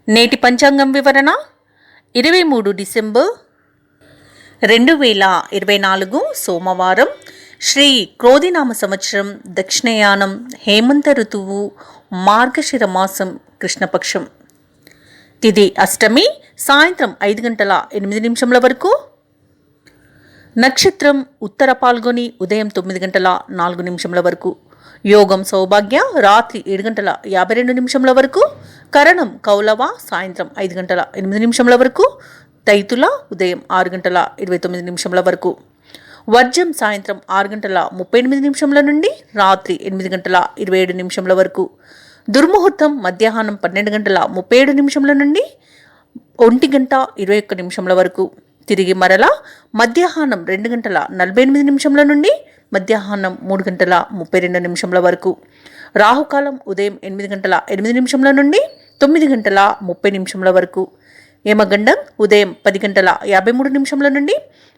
నేటి పంచాంగం వివరణ 23 డిసెంబర్ 2024 సోమవారం. శ్రీ క్రోధినామ సంవత్సరం, దక్షిణయానం, హేమంత ఋతువు, మార్గశిర మాసం, కృష్ణపక్షం. తిథి అష్టమి, సాయంత్రం 5:08 వరకు. నక్షత్రం ఉత్తర పాల్గొని ఉదయం 9:04 వరకు. యోగం సౌభాగ్య రాత్రి 7:52 వరకు. కరణం కౌలవ సాయంత్రం 5:08 వరకు. తైతుల ఉదయం 6:29 వరకు. వర్జం సాయంత్రం 6:38 నుండి రాత్రి 8:27 వరకు. దుర్ముహూర్తం మధ్యాహ్నం 12:37 నుండి 1:21 వరకు. తిరిగి మరలా మధ్యాహ్నం 2:48 నుండి మధ్యాహ్నం 3:32 వరకు. రాహుకాలం ఉదయం 8:08 నుండి 9:30 వరకు. యమగండం ఉదయం 10:53 నుండి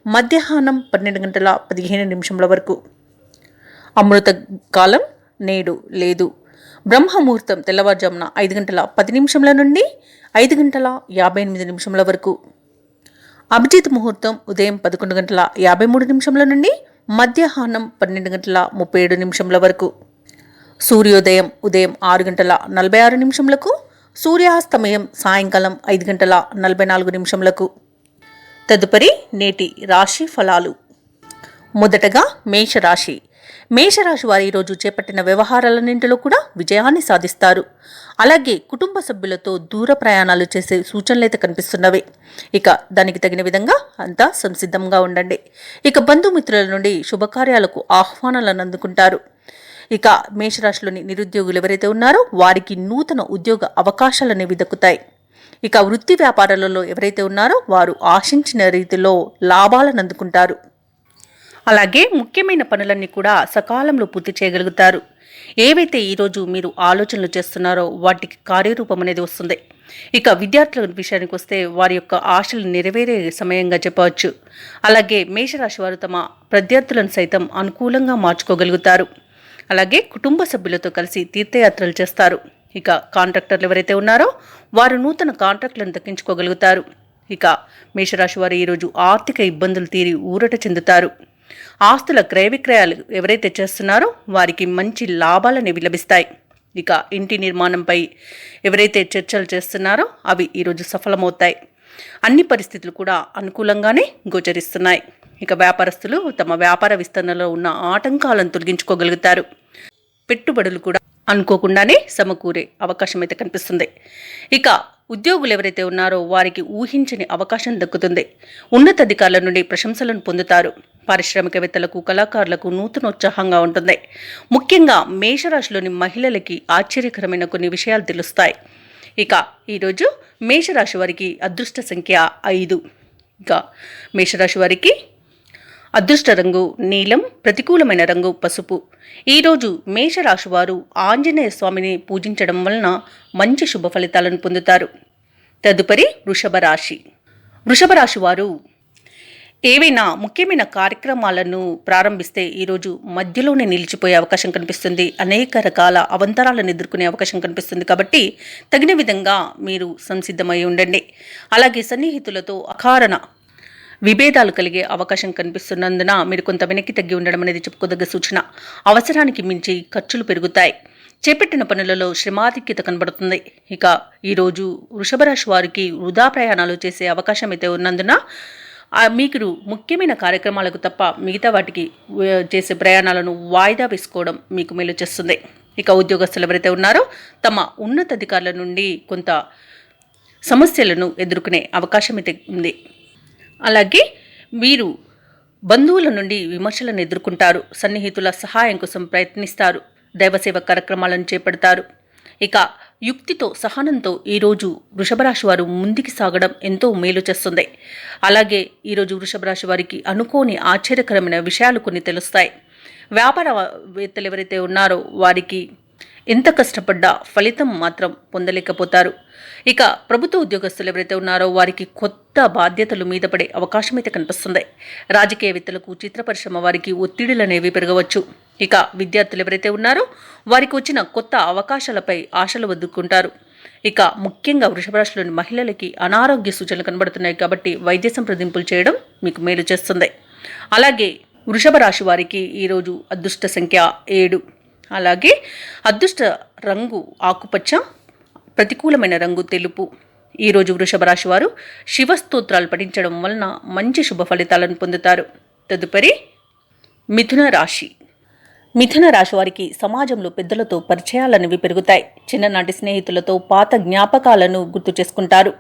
మధ్యాహ్నం 12:15 వరకు. అమృత కాలం నేడు లేదు. బ్రహ్మముహూర్తం తెల్లవారుజామున 5:10 నుండి 5:58 వరకు. అభిజిత్ ముహూర్తం ఉదయం 11:53 నుండి మధ్యాహ్నం 12:37 వరకు. సూర్యోదయం ఉదయం 6:46 సూర్యాస్తమయం సాయంకాలం 5:44. తదుపరి నేటి రాశి ఫలాలు. మొదటగా మేషరాశి. మేషరాశి వారు ఈరోజు చేపట్టిన వ్యవహారాలన్నింటిలో కూడా విజయాన్ని సాధిస్తారు. అలాగే కుటుంబ సభ్యులతో దూర ప్రయాణాలు చేసే సూచనలైతే కనిపిస్తున్నవి. ఇక దానికి తగిన విధంగా అంతా సంసిద్ధంగా ఉండండి. ఇక బంధుమిత్రుల నుండి శుభకార్యాలకు ఆహ్వానాలను అందుకుంటారు. ఇక మేషరాశిలోని నిరుద్యోగులు ఎవరైతే ఉన్నారో వారికి నూతన ఉద్యోగ అవకాశాలు అనేవి దక్కుతాయి. ఇక వృత్తి వ్యాపారాలలో ఎవరైతే ఉన్నారో వారు ఆశించిన రీతిలో లాభాలను అందుకుంటారు. అలాగే ముఖ్యమైన పనులన్నీ కూడా సకాలంలో పూర్తి చేయగలుగుతారు. ఏవైతే ఈరోజు మీరు ఆలోచనలు చేస్తున్నారో వాటికి కార్యరూపం అనేది వస్తుంది. ఇక విద్యార్థుల విషయానికి వస్తే వారి యొక్క ఆశలు నెరవేరే సమయంగా చెప్పవచ్చు. అలాగే మేషరాశి వారు తమ ప్రత్యర్థులను సైతం అనుకూలంగా మార్చుకోగలుగుతారు. అలాగే కుటుంబ సభ్యులతో కలిసి తీర్థయాత్రలు చేస్తారు. ఇక కాంట్రాక్టర్లు ఎవరైతే ఉన్నారో వారు నూతన కాంట్రాక్టులను దక్కించుకోగలుగుతారు. ఇక మేషరాశి వారు ఈరోజు ఆర్థిక ఇబ్బందులు తీరి ఊరట చెందుతారు. ఆస్తుల క్రయ విక్రయాలు ఎవరైతే చేస్తున్నారో వారికి మంచి లాభాలనేవి లభిస్తాయి. ఇక ఇంటి నిర్మాణంపై ఎవరైతే చర్చలు చేస్తున్నారో అవి ఈరోజు సఫలమవుతాయి. అన్ని పరిస్థితులు కూడా అనుకూలంగానే గోచరిస్తున్నాయి. ఇక వ్యాపారస్తులు తమ వ్యాపార విస్తరణలో ఉన్న ఆటంకాలను తొలగించుకోగలుగుతారు. పెట్టుబడులు కూడా అనుకోకుండానే సమకూరే అవకాశం అయితే కనిపిస్తుంది. ఇక ఉద్యోగులు ఎవరైతే ఉన్నారో వారికి ఊహించని అవకాశం దక్కుతుంది. ఉన్నతాధికారుల నుండి ప్రశంసలను పొందుతారు. పారిశ్రామికవేత్తలకు, కళాకారులకు నూతనోత్సాహంగా ఉంటుంది. ముఖ్యంగా మేషరాశిలోని మహిళలకి ఆశ్చర్యకరమైన కొన్ని విషయాలు తెలుస్తాయి. ఇక ఈరోజు మేషరాశి వారికి అదృష్ట సంఖ్య 5. ఇక మేషరాశి వారికి అదృష్ట రంగు నీలం, ప్రతికూలమైన రంగు పసుపు. ఈరోజు మేషరాశి వారు ఆంజనేయ స్వామిని పూజించడం వలన మంచి శుభ ఫలితాలను పొందుతారు. తదుపరి వృషభ రాశి. వృషభ రాశి వారు ఏవైనా ముఖ్యమైన కార్యక్రమాలను ప్రారంభిస్తే ఈరోజు మధ్యలోనే నిలిచిపోయే అవకాశం కనిపిస్తుంది. అనేక రకాల అవంతరాలను ఎదుర్కొనే అవకాశం కనిపిస్తుంది. కాబట్టి తగిన విధంగా మీరు సంసిద్ధమై ఉండండి. అలాగే సన్నిహితులతో అకారణ విభేదాలు కలిగే అవకాశం కనిపిస్తున్నందున మీరు కొంత వెనక్కి తగ్గి ఉండడం అనేది చెప్పుకోదగ్గ సూచన. అవసరానికి మించి ఖర్చులు పెరుగుతాయి. చేపట్టిన పనులలో శ్రమాధిక్యత కనబడుతుంది. ఇక ఈరోజు వృషభ రాశి వారికి వృధా ప్రయాణాలు చేసే అవకాశం అయితే ఉన్నందున మీకు ముఖ్యమైన కార్యక్రమాలకు తప్ప మిగతా వాటికి చేసే ప్రయాణాలను వాయిదా వేసుకోవడం మీకు మేలు చేస్తుంది. ఇక ఉద్యోగస్తులు ఎవరైతే ఉన్నారో తమ ఉన్నతాధికారుల నుండి కొంత సమస్యలను ఎదుర్కొనే అవకాశం అయితే ఉంది. అలాగే వీరు బంధువుల నుండి విమర్శలను ఎదుర్కొంటారు. సన్నిహితుల సహాయం కోసం ప్రయత్నిస్తారు. దైవసేవ కార్యక్రమాలను చేపడతారు. ఇక యుక్తితో, సహనంతో ఈరోజు వృషభరాశి వారు ముందుకు సాగడం ఎంతో మేలు చేస్తుంది. అలాగే ఈరోజు వృషభరాశి వారికి అనుకోని ఆశ్చర్యకరమైన విషయాలు కొన్ని తెలుస్తాయి. వ్యాపారవేత్తలు ఎవరైతే ఉన్నారో వారికి ఎంత కష్టపడ్డా ఫలితం మాత్రం పొందలేకపోతారు. ఇక ప్రభుత్వ ఉద్యోగస్తులు ఎవరైతే ఉన్నారో వారికి కొత్త బాధ్యతలు మీద పడే అవకాశం అయితే కనిపిస్తుంది. రాజకీయవేత్తలకు, చిత్ర పరిశ్రమ వారికి ఒత్తిడులు అనేవి పెరగవచ్చు. ఇక విద్యార్థులు ఎవరైతే ఉన్నారో వారికి వచ్చిన కొత్త అవకాశాలపై ఆశలు వదులుకుంటారు. ఇక ముఖ్యంగా వృషభ రాశిలోని మహిళలకి అనారోగ్య సూచనలు కనబడుతున్నాయి కాబట్టి వైద్య సంప్రదింపులు చేయడం మీకు మేలు చేస్తుంది. అలాగే వృషభ రాశి వారికి ఈరోజు అదృష్ట సంఖ్య 7, అలాగే అదృష్ట రంగు ఆకుపచ్చ, ప్రతికూలమైన రంగు తెలుపు. ఈరోజు వృషభ రాశి వారు శివ స్తోత్రాలు పఠించడం వలన మంచి శుభ ఫలితాలను పొందుతారు. తదుపరి మిథున రాశి. మిథున రాశి వారికి సమాజంలో పెద్దలతో పరిచయాలనేవి పెరుగుతాయి. చిన్ననాటి స్నేహితులతో పాత జ్ఞాపకాలను గుర్తు చేసుకుంటారు.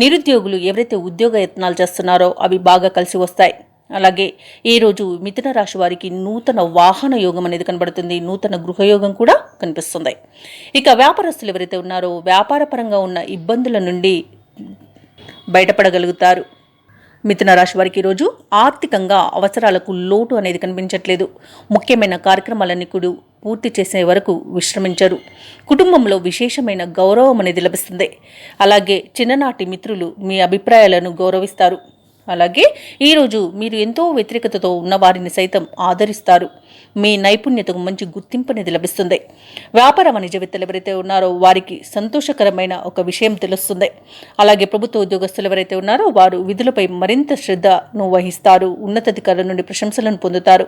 నిరుద్యోగులు ఎవరైతే ఉద్యోగ యత్నాలు చేస్తున్నారో అవి బాగా కలిసి వస్తాయి. అలాగే ఈరోజు మిథున రాశి వారికి నూతన వాహన యోగం అనేది కనబడుతుంది. నూతన గృహయోగం కూడా కనిపిస్తుంది. ఇక వ్యాపారస్తులు ఎవరైతే ఉన్నారో వ్యాపారపరంగా ఉన్న ఇబ్బందుల నుండి బయటపడగలుగుతారు. మిథున రాశి వారికి ఈరోజు ఆర్థికంగా అవసరాలకు లోటు అనేది కనిపించట్లేదు. ముఖ్యమైన కార్యక్రమాలన్నీ కూడా పూర్తి చేసే వరకు విశ్రమించరు. కుటుంబంలో విశేషమైన గౌరవం అనేది లభిస్తుంది. అలాగే చిన్ననాటి మిత్రులు మీ అభిప్రాయాలను గౌరవిస్తారు. అలాగే ఈరోజు మీరు ఎంతో వ్యతిరేకతతో ఉన్న వారిని సైతం ఆదరిస్తారు. మీ నైపుణ్యతకు మంచి గుర్తింపు అనేది లభిస్తుంది. వ్యాపార వాణిజ్యవేత్తలు ఎవరైతే ఉన్నారో వారికి సంతోషకరమైన ఒక విషయం తెలుస్తుంది. అలాగే ప్రభుత్వ ఉద్యోగస్తులు ఎవరైతే ఉన్నారో వారు విధులపై మరింత శ్రద్ధను వహిస్తారు. ఉన్నతాధికారుల నుండి ప్రశంసలను పొందుతారు.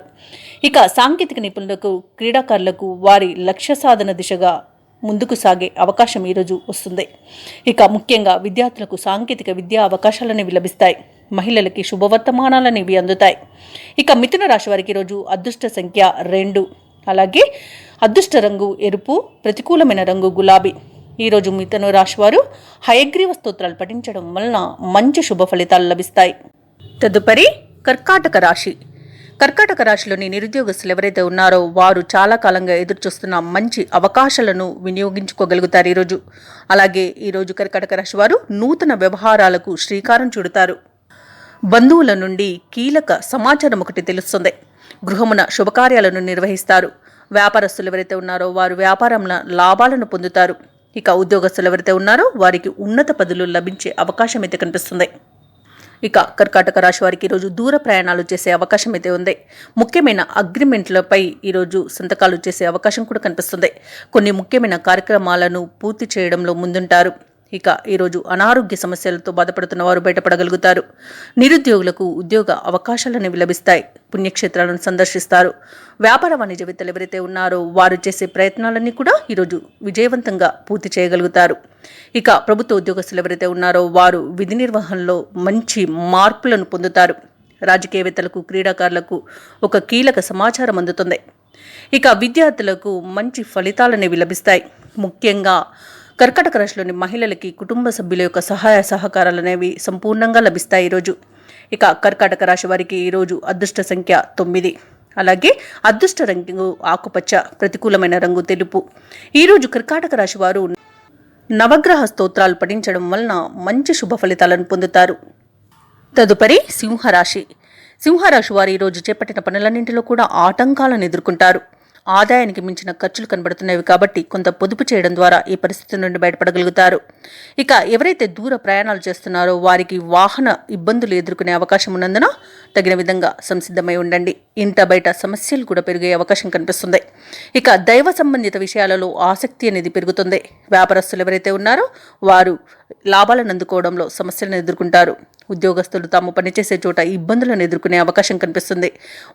ఇక సాంకేతిక నిపుణులకు, క్రీడాకారులకు వారి లక్ష్య సాధన దిశగా ముందుకు సాగే అవకాశం ఈరోజు వస్తుంది. ఇక ముఖ్యంగా విద్యార్థులకు సాంకేతిక విద్యా అవకాశాలనేవి లభిస్తాయి. మహిళలకి శుభవర్తమానాలనేవి అందుతాయి. ఇక మిథున రాశి వారికి ఈరోజు అదృష్ట సంఖ్య 2, అలాగే అదృష్ట రంగు ఎరుపు, ప్రతికూలమైన రంగు గులాబీ. ఈరోజు మిథున రాశి వారు హయగ్రీవ స్తోత్రాలు పఠించడం వలన మంచి శుభ ఫలితాలు లభిస్తాయి. తదుపరి కర్కాటక రాశి. కర్కాటక రాశిలోని నిరుద్యోగస్తులు ఎవరైతే ఉన్నారో వారు చాలా కాలంగా ఎదురుచూస్తున్న మంచి అవకాశాలను వినియోగించుకోగలుగుతారు ఈరోజు. అలాగే ఈరోజు కర్కాటక రాశి వారు నూతన వ్యవహారాలకు శ్రీకారం చుడతారు. బంధువుల నుండి కీలక సమాచారం ఒకటి తెలుస్తుంది. గృహమున శుభకార్యాలను నిర్వహిస్తారు. వ్యాపారస్తులు ఎవరైతే ఉన్నారో వారు వ్యాపారంలో లాభాలను పొందుతారు. ఇక ఉద్యోగస్తులు ఎవరైతే ఉన్నారో వారికి ఉన్నత పదవులు లభించే అవకాశం అయితే కనిపిస్తుంది. ఇక కర్కాటక రాశి వారికి ఈరోజు దూర ప్రయాణాలు చేసే అవకాశం అయితే ఉంది. ముఖ్యమైన అగ్రిమెంట్లపై ఈరోజు సంతకాలు చేసే అవకాశం కూడా కనిపిస్తుంది. కొన్ని ముఖ్యమైన కార్యక్రమాలను పూర్తి చేయడంలో ముందుంటారు. ఇక ఈరోజు అనారోగ్య సమస్యలతో బాధపడుతున్న వారు బయటపడగలుగుతారు. నిరుద్యోగులకు ఉద్యోగ అవకాశాలనేవి లభిస్తాయి. పుణ్యక్షేత్రాలను సందర్శిస్తారు. వ్యాపార వాణిజ్యవేత్తలు ఎవరైతే ఉన్నారో వారు చేసే ప్రయత్నాలన్నీ కూడా ఈరోజు విజయవంతంగా పూర్తి చేయగలుగుతారు. ఇక ప్రభుత్వ ఉద్యోగస్తులు ఎవరైతే ఉన్నారో వారు విధి నిర్వహణలో మంచి మార్పులను పొందుతారు. రాజకీయవేత్తలకు, క్రీడాకారులకు ఒక కీలక సమాచారం అందుతుంది. ఇక విద్యార్థులకు మంచి ఫలితాలనేవి లభిస్తాయి. ముఖ్యంగా కర్కాటక రాశిలోని మహిళలకి కుటుంబ సభ్యుల యొక్క సహాయ సహకారాలు అనేవి సంపూర్ణంగా లభిస్తాయి ఈరోజు. ఇక కర్కాటక రాశి వారికి ఈరోజు అదృష్ట సంఖ్య 9, అలాగే అదృష్ట రంగు ఆకుపచ్చ, ప్రతికూలమైన రంగు తెలుపు. ఈరోజు కర్కాటక రాశి వారు నవగ్రహ స్తోత్రాలు పఠించడం వలన మంచి శుభ ఫలితాలను పొందుతారు. తదుపరి సింహరాశి. సింహరాశి వారు ఈరోజు చేపట్టిన పనులన్నింటిలో కూడా ఆటంకాలను ఎదుర్కొంటారు. ఆదాయానికి మించిన ఖర్చులు కనబడుతున్నవి కాబట్టి కొంత పొదుపు చేయడం ద్వారా ఈ పరిస్థితి నుండి బయటపడగలుగుతారు. ఇక ఎవరైతే దూర ప్రయాణాలు చేస్తున్నారో వారికి వాహన ఇబ్బందులు ఎదుర్కొనే అవకాశం ఉన్నందున తగిన విధంగా సంసిద్ధమై ఉండండి. ఇంట బయట సమస్యలు కూడా పెరిగే అవకాశం కనిపిస్తుంది. ఇక దైవ సంబంధిత విషయాలలో ఆసక్తి అనేది పెరుగుతుంది. వ్యాపారస్తులు ఎవరైతే ఉన్నారో వారు లాభాలను అందుకోవడంలో సమస్యలను ఎదుర్కొంటారు. ఉద్యోగస్తులు తాము పనిచేసే చోట ఇబ్బందులను ఎదుర్కొనే అవకాశం కనిపిస్తుంది.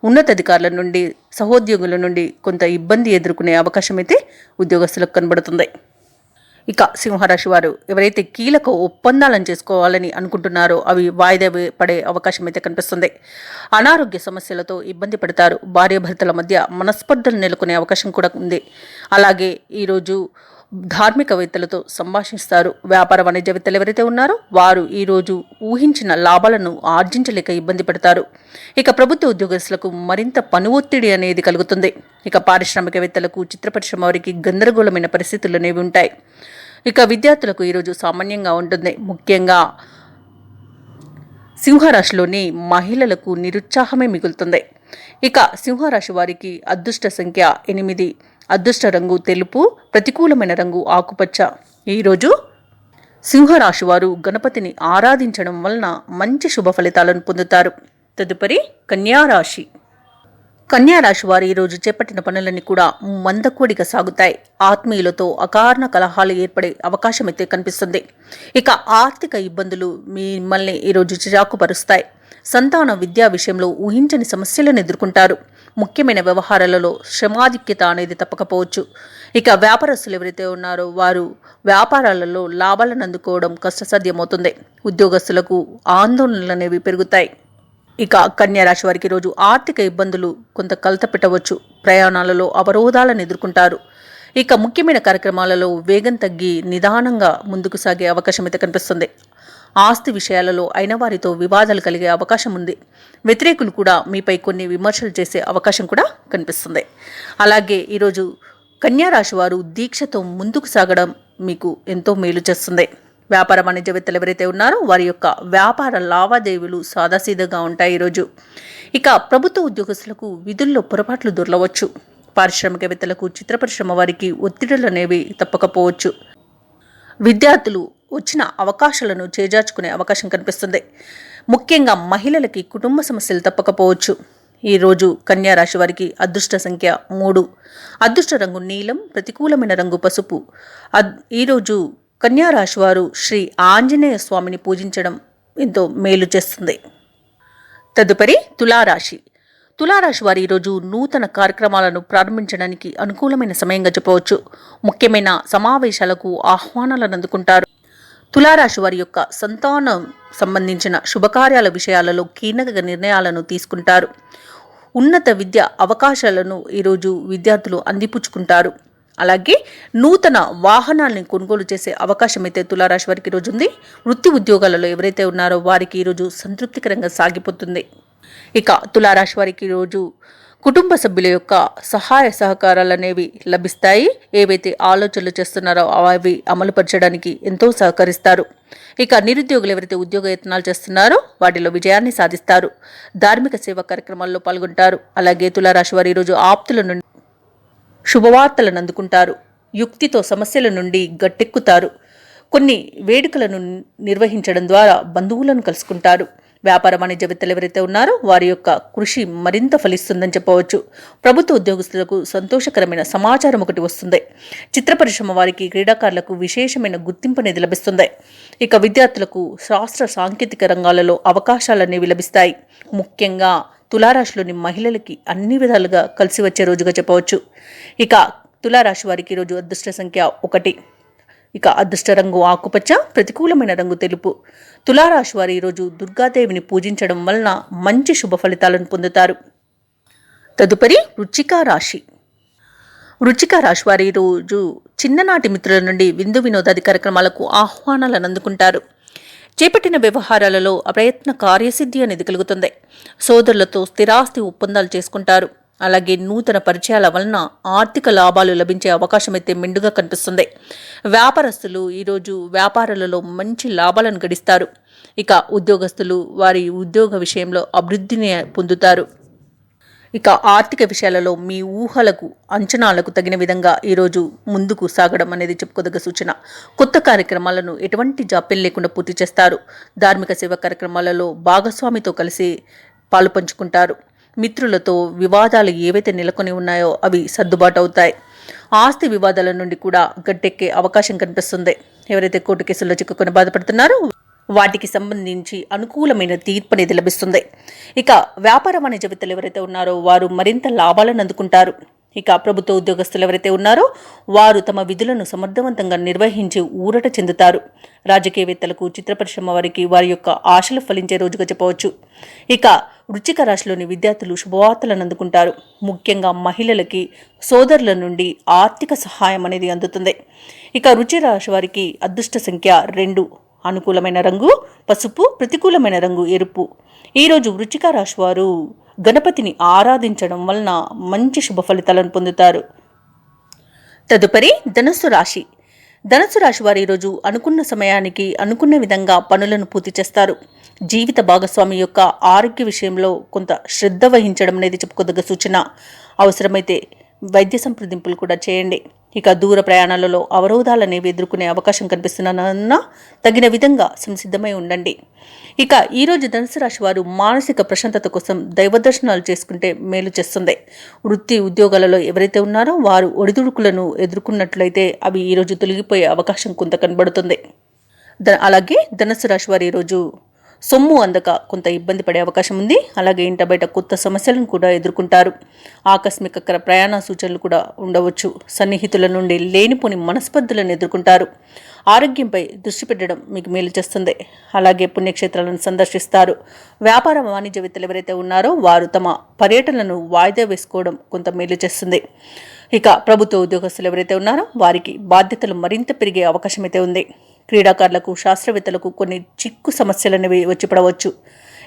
ఉన్నతాధికారుల నుండి, సహోద్యోగుల నుండి కొంత ఇబ్బంది ఎదుర్కొనే అవకాశం అయితే ఉద్యోగస్తులకు కనబడుతుంది. ఇక సింహరాశి వారు ఎవరైతే కీలక ఒప్పందాలను చేసుకోవాలని అనుకుంటున్నారో అవి వాయిదా పడే అవకాశం అయితే కనిపిస్తుంది. అనారోగ్య సమస్యలతో ఇబ్బంది పడతారు. భార్యాభర్తల మధ్య మనస్పర్ధలు నెలకొనే అవకాశం కూడా ఉంది. అలాగే ఈరోజు ధార్మికవేత్తలతో సంభాషిస్తారు. వ్యాపార వాణిజ్యవేత్తలు ఎవరైతే ఉన్నారో వారు ఈరోజు ఊహించిన లాభాలను ఆర్జించలేక ఇబ్బంది పడతారు. ఇక ప్రభుత్వ ఉద్యోగస్తులకు మరింత పని ఒత్తిడి అనేది కలుగుతుంది. ఇక పారిశ్రామికవేత్తలకు, చిత్ర పరిశ్రమ వారికి గందరగోళమైన పరిస్థితులు అనేవి ఉంటాయి. ఇక విద్యార్థులకు ఈరోజు సామాన్యంగా ఉంటుంది. ముఖ్యంగా సింహరాశిలోని మహిళలకు నిరుత్సాహమే మిగులుతుంది. ఇక సింహరాశి వారికి అదృష్ట సంఖ్య 8, అదృష్ట రంగు తెలుపు, ప్రతికూలమైన రంగు ఆకుపచ్చ. ఈరోజు సింహరాశి వారు గణపతిని ఆరాధించడం వలన మంచి శుభ ఫలితాలను పొందుతారు. తదుపరి కన్యారాశి. కన్యా రాశి వారు ఈరోజు చేపట్టిన పనులన్నీ కూడా మందకోడిగా సాగుతాయి. ఆత్మీయులతో అకారణ కలహాలు ఏర్పడే అవకాశం అయితే కనిపిస్తుంది. ఇక ఆర్థిక ఇబ్బందులు మిమ్మల్ని ఈరోజు చిరాకుపరుస్తాయి. సంతాన విద్యా విషయంలో ఊహించని సమస్యలను ఎదుర్కొంటారు. ముఖ్యమైన వ్యవహారాలలో శ్రమాధిక్యత అనేది తప్పకపోవచ్చు. ఇక వ్యాపారస్తులు ఎవరైతే ఉన్నారో వారు వ్యాపారాలలో లాభాలను అందుకోవడం కష్టసాధ్యమవుతుంది. ఉద్యోగస్తులకు ఆందోళనలు అనేవి పెరుగుతాయి. ఇక కన్యా రాశి వారికి రోజు ఆర్థిక ఇబ్బందులు కొంత కలత పెట్టవచ్చు. ప్రయాణాలలో అవరోధాలను ఎదుర్కొంటారు. ఇక ముఖ్యమైన కార్యక్రమాలలో వేగం తగ్గి నిదానంగా ముందుకు సాగే అవకాశం అయితే కనిపిస్తుంది. ఆస్తి విషయాలలో అయిన వారితో వివాదాలు కలిగే అవకాశం ఉంది. వ్యతిరేకులు కూడా మీపై కొన్ని విమర్శలు చేసే అవకాశం కూడా కనిపిస్తుంది. అలాగే ఈరోజు కన్యా రాశి వారు దీక్షతో ముందుకు సాగడం మీకు ఎంతో మేలు చేస్తుంది. వ్యాపార వాణిజ్యవేత్తలు ఎవరైతే ఉన్నారో వారి యొక్క వ్యాపార లావాదేవీలు సాదాసీదాగా ఉంటాయి ఈరోజు. ఇక ప్రభుత్వ ఉద్యోగస్తులకు విధుల్లో పొరపాట్లు దొరలవచ్చు. పారిశ్రామికవేత్తలకు చిత్ర పరిశ్రమ వారికి ఒత్తిడులు అనేవి తప్పకపోవచ్చు. విద్యార్థులు వచ్చిన అవకాశాలను చేజార్చుకునే అవకాశం కనిపిస్తుంది. ముఖ్యంగా మహిళలకి కుటుంబ సమస్యలు తప్పకపోవచ్చు. ఈరోజు కన్యా రాశి వారికి అదృష్ట సంఖ్య 3, అదృష్ట రంగు నీలం, ప్రతికూలమైన రంగు పసుపు. ఈరోజు కన్యా రాశి వారు శ్రీ ఆంజనేయ స్వామిని పూజించడం ఎంతో మేలు చేస్తుంది. తదుపరి తులారాశి. తులారాశి వారు ఈరోజు నూతన కార్యక్రమాలను ప్రారంభించడానికి అనుకూలమైన సమయంగా చెప్పవచ్చు. ముఖ్యమైన సమావేశాలకు ఆహ్వానాలను అందుకుంటారు. తులారాశి వారి యొక్క సంతానం సంబంధించిన శుభకార్యాల విషయాలలో కీలక నిర్ణయాలను తీసుకుంటారు. ఉన్నత విద్య అవకాశాలను ఈరోజు విద్యార్థులు అందిపుచ్చుకుంటారు. అలాగే నూతన వాహనాలను కొనుగోలు చేసే అవకాశం అయితే తులారాశి వారికి ఈరోజు ఉంది. వృత్తి ఉద్యోగాలలో ఎవరైతే ఉన్నారో వారికి ఈరోజు సంతృప్తికరంగా సాగిపోతుంది. ఇక తులారాశి వారికి ఈరోజు కుటుంబ సభ్యుల యొక్క సహాయ సహకారాలు అనేవి లభిస్తాయి. ఏవైతే ఆలోచనలు చేస్తున్నారో అవి అమలుపరచడానికి ఎంతో సహకరిస్తారు. ఇక నిరుద్యోగులు ఎవరైతే ఉద్యోగ యత్నాలు చేస్తున్నారో వాటిలో విజయాన్ని సాధిస్తారు. ధార్మిక సేవా కార్యక్రమాల్లో పాల్గొంటారు. అలాగే తులారాశి వారు ఈరోజు ఆప్తుల నుండి శుభవార్తలను అందుకుంటారు. యుక్తితో సమస్యల నుండి గట్టెక్కుతారు. కొన్ని వేడుకలను నిర్వహించడం ద్వారా బంధువులను కలుసుకుంటారు. వ్యాపార వాణిజ్యవేత్తలు ఎవరైతే ఉన్నారో వారి యొక్క కృషి మరింత ఫలిస్తుందని చెప్పవచ్చు. ప్రభుత్వ ఉద్యోగస్తులకు సంతోషకరమైన సమాచారం ఒకటి వస్తుంది. చిత్ర పరిశ్రమ వారికి, క్రీడాకారులకు విశేషమైన గుర్తింపు అనేది లభిస్తుంది. ఇక విద్యార్థులకు శాస్త్ర సాంకేతిక రంగాలలో అవకాశాలనేవి లభిస్తాయి. ముఖ్యంగా తులారాశిలోని మహిళలకి అన్ని విధాలుగా కలిసి వచ్చే రోజుగా చెప్పవచ్చు. ఇక తులారాశి వారికి ఈరోజు అదృష్ట సంఖ్య 1, ఇక అదృష్ట రంగు ఆకుపచ్చ, ప్రతికూలమైన రంగు తెలుపు. తులారాశి వారు ఈరోజు దుర్గాదేవిని పూజించడం వలన మంచి శుభ ఫలితాలను పొందుతారు. తదుపరి వృశ్చిక రాశి. వృశ్చిక రాశి వారు ఈరోజు చిన్ననాటి మిత్రుల నుండి విందు వినోదాది కార్యక్రమాలకు ఆహ్వానాలను అందుకుంటారు. చేపట్టిన వ్యవహారాలలో అప్రయత్న కార్యసిద్ధి అనేది కలుగుతుంది. సోదరులతో స్థిరాస్తి ఒప్పందాలు చేసుకుంటారు. అలాగే నూతన పరిచయాల వలన ఆర్థిక లాభాలు లభించే అవకాశం అయితే మెండుగా కనిపిస్తుంది. వ్యాపారస్తులు ఈరోజు వ్యాపారాలలో మంచి లాభాలను గడిస్తారు. ఇక ఉద్యోగస్తులు వారి ఉద్యోగ విషయంలో అభివృద్ధిని పొందుతారు. ఇక ఆర్థిక విషయాలలో మీ ఊహలకు, అంచనాలకు తగిన విధంగా ఈరోజు ముందుకు సాగడం అనేది చెప్పుకోదగ్గ సూచన. కొత్త కార్యక్రమాలను ఎటువంటి జాప్యం లేకుండా పూర్తి చేస్తారు. ధార్మిక సేవా కార్యక్రమాలలో భాగస్వామితో కలిసి పాలు పంచుకుంటారు. మిత్రులతో వివాదాలు ఏవైతే నెలకొని ఉన్నాయో అవి సర్దుబాటు అవుతాయి. ఆస్తి వివాదాల నుండి కూడా గట్టెక్కే అవకాశం కనిపిస్తుంది. ఎవరైతే కోర్టు కేసుల్లో చిక్కుకొని బాధపడుతున్నారో వాటికి సంబంధించి అనుకూలమైన తీర్పు అనేది లభిస్తుంది. ఇక వ్యాపార వాణిజ్యవేత్తలు ఎవరైతే ఉన్నారో వారు మరింత లాభాలను అందుకుంటారు. ఇక ప్రభుత్వ ఉద్యోగస్తులు ఎవరైతే ఉన్నారో వారు తమ విధులను సమర్థవంతంగా నిర్వహించి ఊరట చెందుతారు. రాజకీయవేత్తలకు, చిత్ర పరిశ్రమ వారికి వారి యొక్క ఆశలు ఫలించే రోజుగా చెప్పవచ్చు. ఇక వృశ్చిక రాశిలోని విద్యార్థులు శుభవార్తలను అందుకుంటారు. ముఖ్యంగా మహిళలకి సోదరుల నుండి ఆర్థిక సహాయం అనేది అందుతుంది. ఇక వృశ్చిక రాశి వారికి అదృష్ట సంఖ్య 2, అనుకూలమైన రంగు పసుపు, ప్రతికూలమైన రంగు ఎరుపు. ఈరోజు వృశ్చిక రాశి వారు గణపతిని ఆరాధించడం వలన మంచి శుభ ఫలితాలను పొందుతారు. తదుపరి ధనుస్సు రాశి. ధనుస్సు రాశి వారు ఈరోజు అనుకున్న సమయానికి అనుకున్న విధంగా పనులను పూర్తి చేస్తారు. జీవిత భాగస్వామి యొక్క ఆరోగ్య విషయంలో కొంత శ్రద్ధ వహించడం అనేది చెప్పుకోదగ్గ సూచన. అవసరమైతే వైద్య సంప్రదింపులు కూడా చేయండి. ఇక దూర ప్రయాణాలలో అవరోధాలనేవి ఎదుర్కొనే అవకాశం కనిపిస్తున్న తగిన విధంగా సంసిద్ధమై ఉండండి. ఇక ఈరోజు ధనుసు రాశి వారు మానసిక ప్రశాంతత కోసం దైవ దర్శనాలు చేసుకుంటే మేలు చేస్తుంది. వృత్తి ఉద్యోగాలలో ఎవరైతే ఉన్నారో వారు ఒడిదుడుకులను ఎదుర్కొన్నట్లయితే అవి ఈరోజు తొలగిపోయే అవకాశం కొంత కనబడుతుంది. అలాగే ధనుసు రాశి వారు ఈరోజు సొమ్ము అందక కొంత ఇబ్బంది పడే అవకాశం ఉంది. అలాగే ఇంట బయట కొత్త సమస్యలను కూడా ఎదుర్కొంటారు. ఆకస్మిక ప్రయాణ సూచనలు కూడా ఉండవచ్చు. సన్నిహితుల నుండి లేనిపోని మనస్పర్ధలను ఎదుర్కొంటారు. ఆరోగ్యంపై దృష్టి పెట్టడం మీకు మేలు చేస్తుంది. అలాగే పుణ్యక్షేత్రాలను సందర్శిస్తారు. వ్యాపార వాణిజ్యవేత్తలు ఎవరైతే ఉన్నారో వారు తమ పర్యటనలను వాయిదా వేసుకోవడం కొంత మేలు చేస్తుంది. ఇక ప్రభుత్వ ఉద్యోగస్తులు ఎవరైతే ఉన్నారో వారికి బాధ్యతలు మరింత పెరిగే అవకాశం అయితే ఉంది. క్రీడాకారులకు, శాస్త్రవేత్తలకు కొన్ని చిక్కు సమస్యలనేవి వచ్చి పడవచ్చు.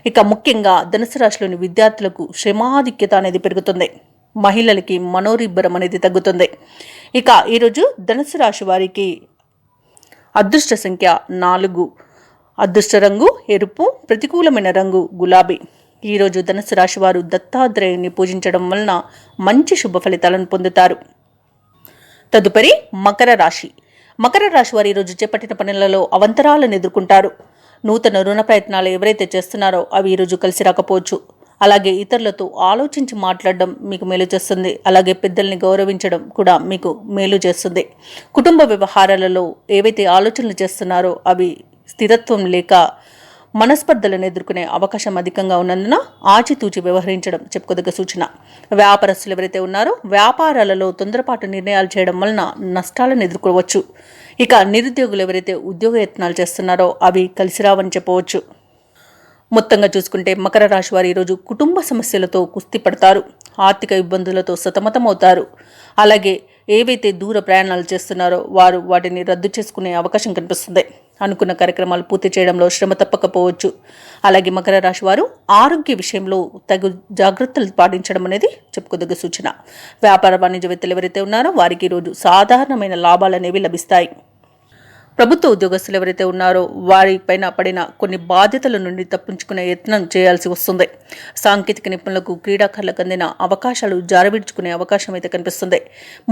ఇక ముఖ్యంగా ధనుసు రాశిలోని విద్యార్థులకు శ్రమాధిక్యత అనేది పెరుగుతుంది. మహిళలకి మనోరిబ్బరం అనేది తగ్గుతుంది. ఇక ఈరోజు ధనుసు రాశి వారికి అదృష్ట సంఖ్య 4, అదృష్ట రంగు ఎరుపు, ప్రతికూలమైన రంగు గులాబీ. ఈరోజు ధనుసు రాశి వారు దత్తాత్రేయుని పూజించడం వలన మంచి శుభ ఫలితాలను పొందుతారు. తదుపరి మకర రాశి. మకర రాశి వారు ఈరోజు చేపట్టిన పనులలో అవంతరాలను ఎదుర్కొంటారు. నూతన రుణ ప్రయత్నాలు ఎవరైతే చేస్తున్నారో అవి ఈరోజు కలిసి రాకపోవచ్చు. అలాగే ఇతరులతో ఆలోచించి మాట్లాడడం మీకు మేలు చేస్తుంది. అలాగే పెద్దల్ని గౌరవించడం కూడా మీకు మేలు చేస్తుంది. కుటుంబ వ్యవహారాలలో ఏవైతే ఆలోచనలు చేస్తున్నారో అవి స్థిరత్వం లేక మనస్పర్ధలను ఎదుర్కొనే అవకాశం అధికంగా ఉన్నందున ఆచితూచి వ్యవహరించడం చెప్పుకోదగ్గ సూచన. వ్యాపారస్తులు ఎవరైతే ఉన్నారో వ్యాపారాలలో తొందరపాటు నిర్ణయాలు చేయడం వలన నష్టాలను ఎదుర్కోవచ్చు. ఇక నిరుద్యోగులు ఎవరైతే ఉద్యోగ యత్నాలు చేస్తున్నారో అవి కలిసి రావని చెప్పవచ్చు. మొత్తంగా చూసుకుంటే మకర రాశి వారు ఈరోజు కుటుంబ సమస్యలతో కుస్తీ పడతారు. ఆర్థిక ఇబ్బందులతో సతమతమవుతారు. అలాగే ఏవైతే దూర ప్రయాణాలు చేస్తున్నారో వారు వాటిని రద్దు చేసుకునే అవకాశం కనిపిస్తుంది. అనుకున్న కార్యక్రమాలు పూర్తి చేయడంలో శ్రమ తప్పకపోవచ్చు. అలాగే మకర రాశి వారు ఆరోగ్య విషయంలో తగు జాగ్రత్తలు పాటించడం అనేది చెప్పుకోదగ్గ సూచన. వ్యాపార వాణిజ్యవేత్తలు ఎవరైతే ఉన్నారో వారికి ఈరోజు సాధారణమైన లాభాలు అనేవి లభిస్తాయి. ప్రభుత్వ ఉద్యోగస్తులు ఎవరైతే ఉన్నారో వారిపైన పడిన కొన్ని బాధ్యతల నుండి తప్పించుకునే యత్నం చేయాల్సి వస్తుంది. సాంకేతిక నిపుణులకు, క్రీడాకారులకు అందిన అవకాశాలు జారవిడ్చుకునే అవకాశం అయితే కనిపిస్తుంది.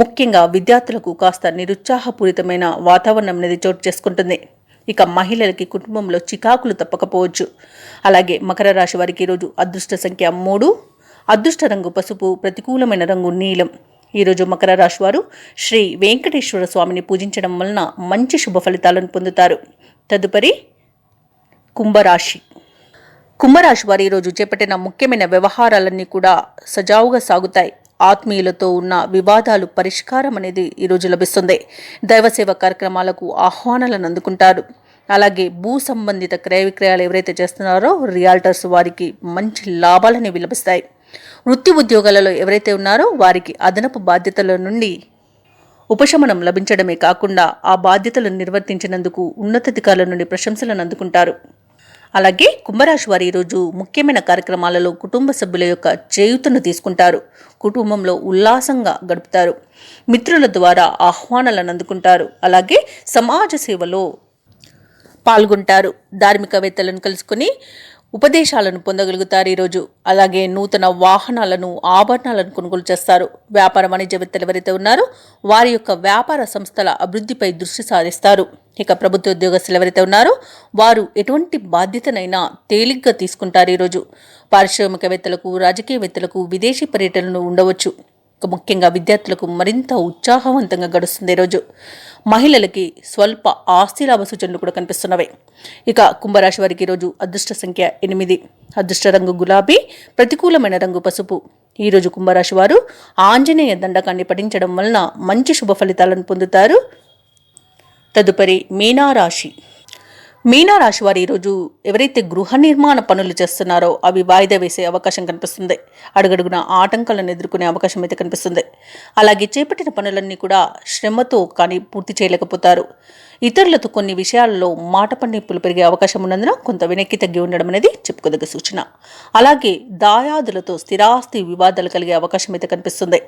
ముఖ్యంగా విద్యార్థులకు కాస్త నిరుత్సాహపూరితమైన వాతావరణం అనేది చోటు చేసుకుంటుంది. ఇక మహిళలకి కుటుంబంలో చికాకులు తప్పకపోవచ్చు. అలాగే మకర రాశి వారికి ఈరోజు అదృష్ట సంఖ్య 3, అదృష్ట రంగు పసుపు, ప్రతికూలమైన రంగు నీలం. ఈరోజు మకర రాశి వారు శ్రీ వెంకటేశ్వర స్వామిని పూజించడం వలన మంచి శుభ ఫలితాలను పొందుతారు. తదుపరి కుంభరాశి. కుంభరాశి వారు ఈరోజు చేపట్టిన ముఖ్యమైన వ్యవహారాలన్నీ కూడా సజావుగా సాగుతాయి. ఆత్మీయులతో ఉన్న వివాదాలు పరిష్కారం అనేది ఈరోజు లభిస్తుంది. దైవసేవ కార్యక్రమాలకు ఆహ్వానాలను అందుకుంటారు. అలాగే భూ సంబంధిత క్రయ విక్రయాలు ఎవరైతే చేస్తున్నారో రియాల్టర్స్ వారికి మంచి లాభాలనేవి లభిస్తాయి. వృత్తి ఉద్యోగాలలో ఎవరైతే ఉన్నారో వారికి అదనపు బాధ్యతల నుండి ఉపశమనం లభించడమే కాకుండా ఆ బాధ్యతలను నిర్వర్తించినందుకు ఉన్నతాధికారుల నుండి ప్రశంసలను అందుకుంటారు. అలాగే కుంభరాశి వారు ఈరోజు ముఖ్యమైన కార్యక్రమాలలో కుటుంబ సభ్యుల యొక్క చేయూతను తీసుకుంటారు. కుటుంబంలో ఉల్లాసంగా గడుపుతారు. మిత్రుల ద్వారా ఆహ్వానాలను అందుకుంటారు. అలాగే సమాజ సేవలో పాల్గొంటారు. ధార్మికవేత్తలను కలుసుకుని ఉపదేశాలను పొందగలుగుతారు ఈరోజు. అలాగే నూతన వాహనాలను, ఆభరణాలను కొనుగోలు చేస్తారు. వ్యాపార వాణిజ్యవేత్తలు ఎవరైతే ఉన్నారో వారి యొక్క వ్యాపార సంస్థల అభివృద్ధిపై దృష్టి సారిస్తారు. ఇక ప్రభుత్వ ఉద్యోగస్తులు ఎవరైతే ఉన్నారో వారు ఎటువంటి బాధ్యతనైనా తేలిగ్గా తీసుకుంటారు ఈరోజు. పారిశ్రామికవేత్తలకు, రాజకీయవేత్తలకు విదేశీ పర్యటనలు ఉండవచ్చు. ఇక ముఖ్యంగా విద్యార్థులకు మరింత ఉత్సాహవంతంగా గడుస్తుంది ఈరోజు. మహిళలకి స్వల్ప ఆస్తిలాభ సూచనలు కూడా కనిపిస్తున్నవి. ఇక కుంభరాశి వారికి ఈరోజు అదృష్ట సంఖ్య 8, అదృష్ట రంగు గులాబీ, ప్రతికూలమైన రంగు పసుపు. ఈరోజు కుంభరాశి వారు ఆంజనేయ దండకాన్ని పఠించడం వలన మంచి శుభ ఫలితాలను పొందుతారు. తదుపరి మీనారాశి. మీనారాశి వారు ఈరోజు ఎవరైతే గృహ నిర్మాణ పనులు చేస్తున్నారో అవి వాయిదా వేసే అవకాశం కనిపిస్తుంది. అడుగడుగున ఆటంకాలను ఎదుర్కొనే అవకాశం అయితే కనిపిస్తుంది. అలాగే చేపట్టిన పనులన్నీ కూడా శ్రమతో కానీ పూర్తి చేయలేకపోతారు. ఇతరులతో కొన్ని విషయాల్లో మాట పట్టింపులు పెరిగే అవకాశం ఉన్నందున కొంత వెనక్కి తగ్గి ఉండడం అనేది చెప్పుకోదగ్గ సూచన. అలాగే దాయాదులతో స్థిరాస్తి వివాదాలు కలిగే అవకాశం అయితే కనిపిస్తుంది.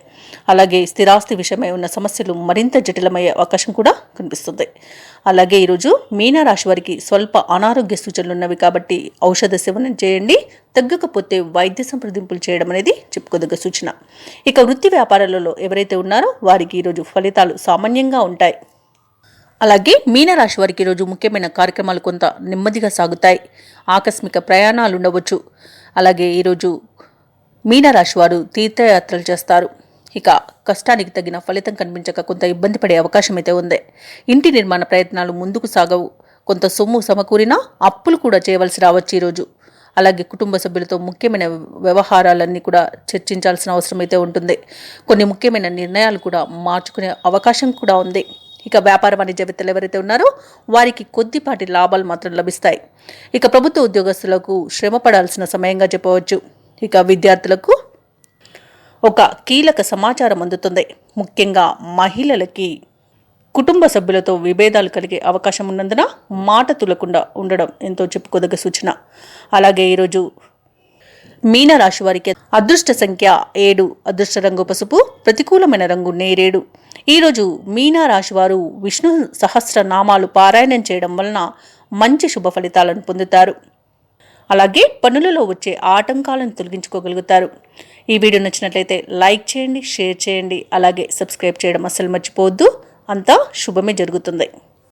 అలాగే స్థిరాస్తి విషయమై ఉన్న సమస్యలు మరింత జటిలమయ్యే అవకాశం కూడా కనిపిస్తుంది. అలాగే ఈరోజు మీనరాశి వారికి స్వల్ప అనారోగ్య సూచనలు ఉన్నవి కాబట్టి ఔషధ సేవనం చేయండి. తగ్గకపోతే వైద్య సంప్రదింపులు చేయడం అనేది చెప్పుకోదగ్గ సూచన. ఇక వృత్తి వ్యాపారాలలో ఎవరైతే ఉన్నారో వారికి ఈరోజు ఫలితాలు సామాన్యంగా ఉంటాయి. అలాగే మీనరాశి వారికి ఈరోజు ముఖ్యమైన కార్యక్రమాలు కొంత నెమ్మదిగా సాగుతాయి. ఆకస్మిక ప్రయాణాలు ఉండవచ్చు. అలాగే ఈరోజు మీనరాశి వారు తీర్థయాత్రలు చేస్తారు. ఇక కష్టానికి తగిన ఫలితం కనిపించక కొంత ఇబ్బంది పడే అవకాశం అయితే ఉంది. ఇంటి నిర్మాణ ప్రయత్నాలు ముందుకు సాగవు. కొంత సొమ్ము సమకూరినా అప్పులు కూడా చేయవలసి రావచ్చు ఈరోజు. అలాగే కుటుంబ సభ్యులతో ముఖ్యమైన వ్యవహారాలన్నీ కూడా చర్చించాల్సిన అవసరం అయితే ఉంటుంది. కొన్ని ముఖ్యమైన నిర్ణయాలు కూడా మార్చుకునే అవకాశం కూడా ఉంది. ఇక వ్యాపార వాణిజ్యవేత్తలు ఎవరైతే ఉన్నారో వారికి కొద్దిపాటి లాభాలు మాత్రం లభిస్తాయి. ఇక ప్రభుత్వ ఉద్యోగస్తులకు శ్రమ పడాల్సిన సమయంగా చెప్పవచ్చు. ఇక విద్యార్థులకు ఒక కీలక సమాచారం అందుతుంది. ముఖ్యంగా మహిళలకి కుటుంబ సభ్యులతో విభేదాలు కలిగే అవకాశం ఉన్నందున మాట తులకుండా ఉండడం ఎంతో చెప్పుకోదగ్గ సూచన. అలాగే ఈరోజు మీనరాశి వారికి అదృష్ట సంఖ్య 7, అదృష్ట రంగు పసుపు, ప్రతికూలమైన రంగు నేరేడు. ఈరోజు మీనరాశి వారు విష్ణు సహస్రనామాలు పారాయణం చేయడం వలన మంచి శుభ ఫలితాలను పొందుతారు. అలాగే పనులలో వచ్చే ఆటంకాలను తొలగించుకోగలుగుతారు. ఈ వీడియో నచ్చినట్లయితే లైక్ చేయండి, షేర్ చేయండి, అలాగే సబ్స్క్రైబ్ చేయడం అస్సలు మర్చిపోవద్దు. అంతా శుభమే జరుగుతుంది.